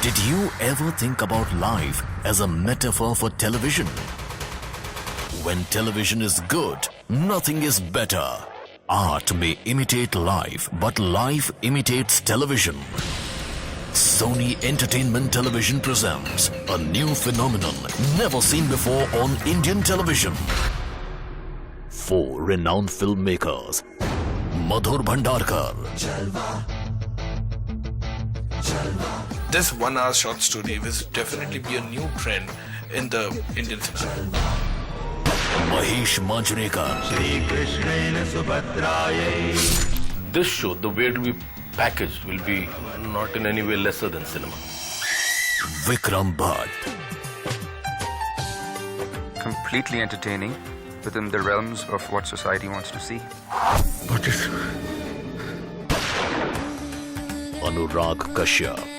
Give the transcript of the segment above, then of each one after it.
Did you ever think about life as a metaphor for television? When television is good, nothing is better. Art may imitate life, but life imitates television. Sony Entertainment Television presents a new phenomenon never seen before on Indian television. 4 renowned filmmakers, Madhur Bhandarkar, This 1 hour short story will definitely be a new trend in the Indian cinema. Mahesh Manjrekar, This show, the way it will be packaged, will be not in any way lesser than cinema. Vikram Bhatt, Completely entertaining within the realms of what society wants to see. Anurag Kashyap,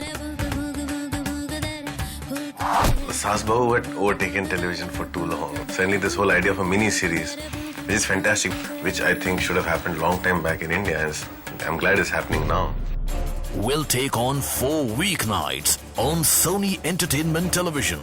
Saas Bahu had overtaken television for too long. Suddenly this whole idea of a mini-series, which is fantastic, which I think should have happened long time back in India. I'm glad it's happening now. will take on 4 weeknights on Sony Entertainment Television.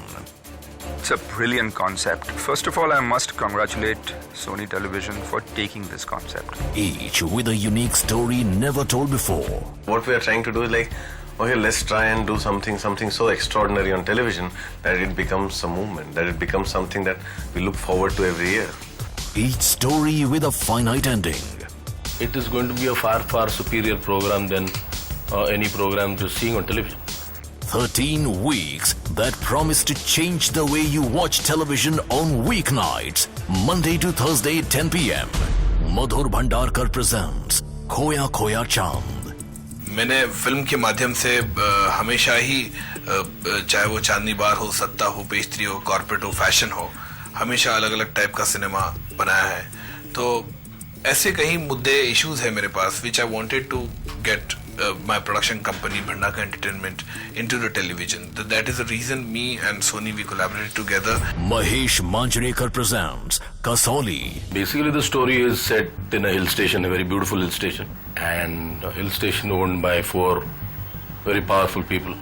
It's a brilliant concept. First of all, I must congratulate Sony Television for taking this concept. Each with a unique story never told before. What we are trying to do is like, okay, let's try and do something so extraordinary on television that it becomes a movement, that it becomes something that we look forward to every year. Each story with a finite ending. It is going to be a far, far superior program than any program you're seeing on television. 13 weeks that promise to change the way you watch television on weeknights, Monday to Thursday 10 p.m. Madhur Bhandarkar presents Khoya Khoya Chand. मैंने film के माध्यम से हमेशा ही चाहे वो चांदनी बार हो, सत्ता हो, पेस्ट्री हो, कॉर्पोरेट हो, फैशन हो, हमेशा अलग अलग टाइप का सिनेमा बनाया है. तो ऐसे कई मुद्दे इश्यूज है मेरे पास which I wanted to get my production company Bhandarkar Entertainment into the television. That is the reason me and Sony we collaborated together. Mahesh Manjrekar presents Kasauli. Basically, the story is set in a hill station, a very beautiful hill station, and a hill station owned by 4 very powerful people,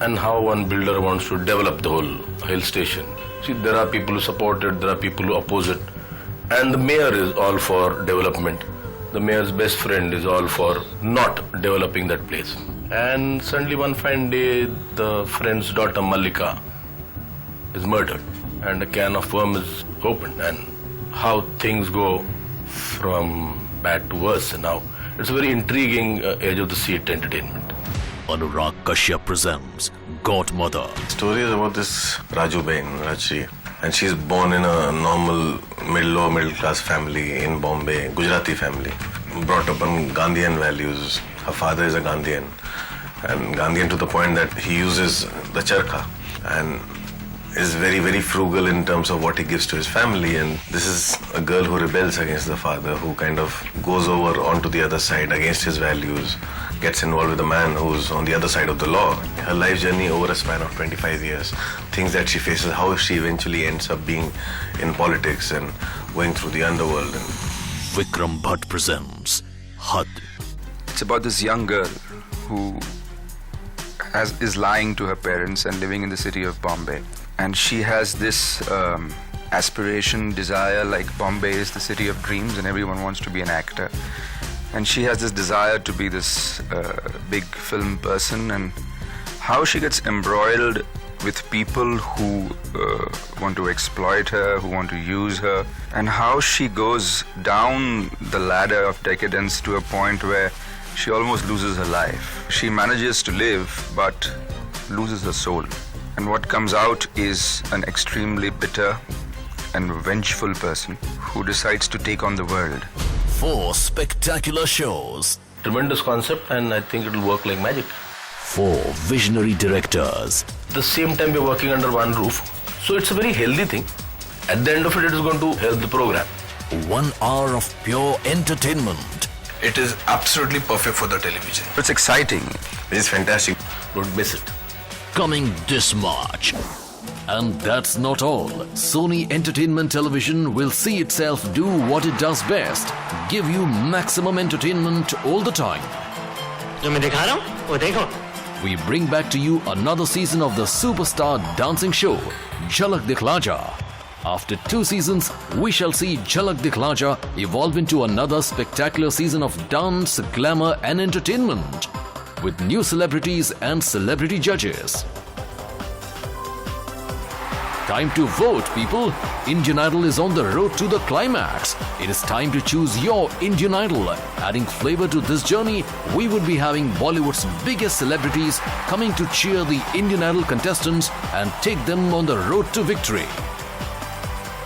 and how one builder wants to develop the whole hill station. See, there are people who support it, there are people who oppose it, and the mayor is all for development. The mayor's best friend is all for not developing that place. And suddenly one fine day, the friend's daughter Mallika is murdered, and a can of worm is opened, and how things go from bad to worse. And now it's a very intriguing edge of the seat entertainment. Anurag Kashyap presents Godmother. The story is about this Raju Bain, Rajshri, and she's born in a normal lower middle class family in Bombay, Gujarati family, brought up on Gandhian values. Her father is a Gandhian, and Gandhian to the point that he uses the charkha and is very, very frugal in terms of what he gives to his family. And this is a girl who rebels against the father, who kind of goes over onto the other side against his values, gets involved with a man who's on the other side of the law. Her life journey over a span of 25 years, things that she faces, how she eventually ends up being in politics and going through the underworld. And Vikram Bhatt presents Had. It's about this young girl who is lying to her parents and living in the city of Bombay. And she has this aspiration, desire, like Bombay is the city of dreams and everyone wants to be an actor. And she has this desire to be this big film person, and how she gets embroiled with people who want to exploit her, who want to use her, and how she goes down the ladder of decadence to a point where she almost loses her life. She manages to live but loses her soul. And what comes out is an extremely bitter and vengeful person who decides to take on the world. 4 spectacular shows. Tremendous concept, and I think it will work like magic. 4 visionary directors. At the same time, we're working under one roof, so it's a very healthy thing. At the end of it, it is going to help the program. 1 hour of pure entertainment. It is absolutely perfect for the television. It's exciting. it's fantastic. Don't miss it. Coming this March. And that's not all. Sony Entertainment Television will see itself do what it does best. Give you maximum entertainment all the time. जो मैं दिखा रहा हूँ वो देखो we bring back to you another season of the superstar dancing show, Jhalak Dikhla Ja. After 2 seasons, we shall see Jhalak Dikhla Ja evolve into another spectacular season of dance, glamour and entertainment, with new celebrities and celebrity judges. Time to vote, people. Indian Idol is on the road to the climax. It is time to choose your Indian Idol. Adding flavor to this journey, we would be having Bollywood's biggest celebrities coming to cheer the Indian Idol contestants and take them on the road to victory.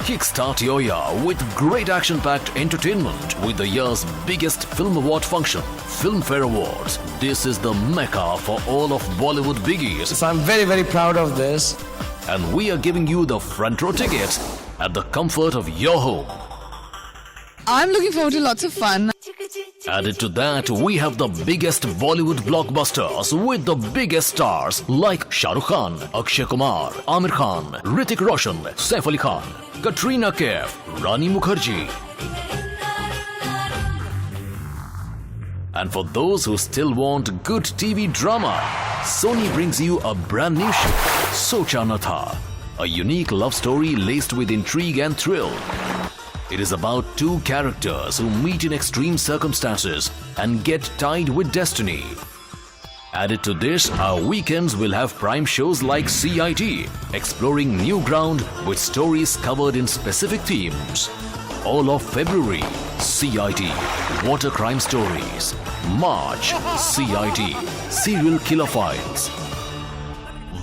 Kickstart your year with great action-packed entertainment with the year's biggest film award function, Filmfare Awards. This is the mecca for all of Bollywood biggies. So I'm very, very proud of this. And we are giving you the front row tickets at the comfort of your home. I'm looking forward to lots of fun. Added to that, we have the biggest Bollywood blockbusters with the biggest stars like Shah Rukh Khan, Akshay Kumar, Amir Khan, Hrithik Roshan, Saif Ali Khan, Katrina Kaif, Rani Mukherjee. And for those who still want good TV drama, Sony brings you a brand new show, Socha Na Tha, a unique love story laced with intrigue and thrill. It is about 2 characters who meet in extreme circumstances and get tied with destiny. Added to this, our weekends will have prime shows like CID, exploring new ground with stories covered in specific themes. All of February, CID, Water Crime Stories. March, CID, Serial Killer Files.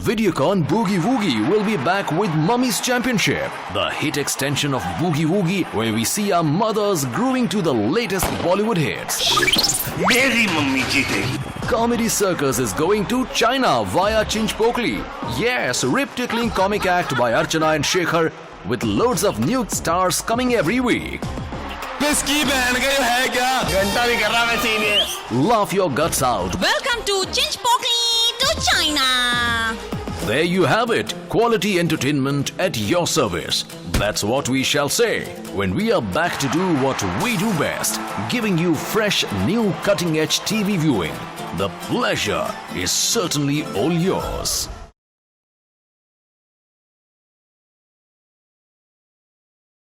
Videocon Boogie Woogie will be back with Mummy's Championship, the hit extension of Boogie Woogie, where we see our mothers grooving to the latest Bollywood hits. मेरी mummy जीतेगी. Comedy Circus is going to China via Chinch Pokli. Yes, rip-tickling comic act by Archana and Shekhar with loads of new stars coming every week. किसकी बहन का ये है क्या? घंटा भी कर रहा वैसे ही नहीं. Laugh your guts out. Welcome to Chinchpokli to China. There you have it, quality entertainment at your service. That's what we shall say when we are back to do what we do best, giving you fresh, new cutting-edge TV viewing. The pleasure is certainly all yours.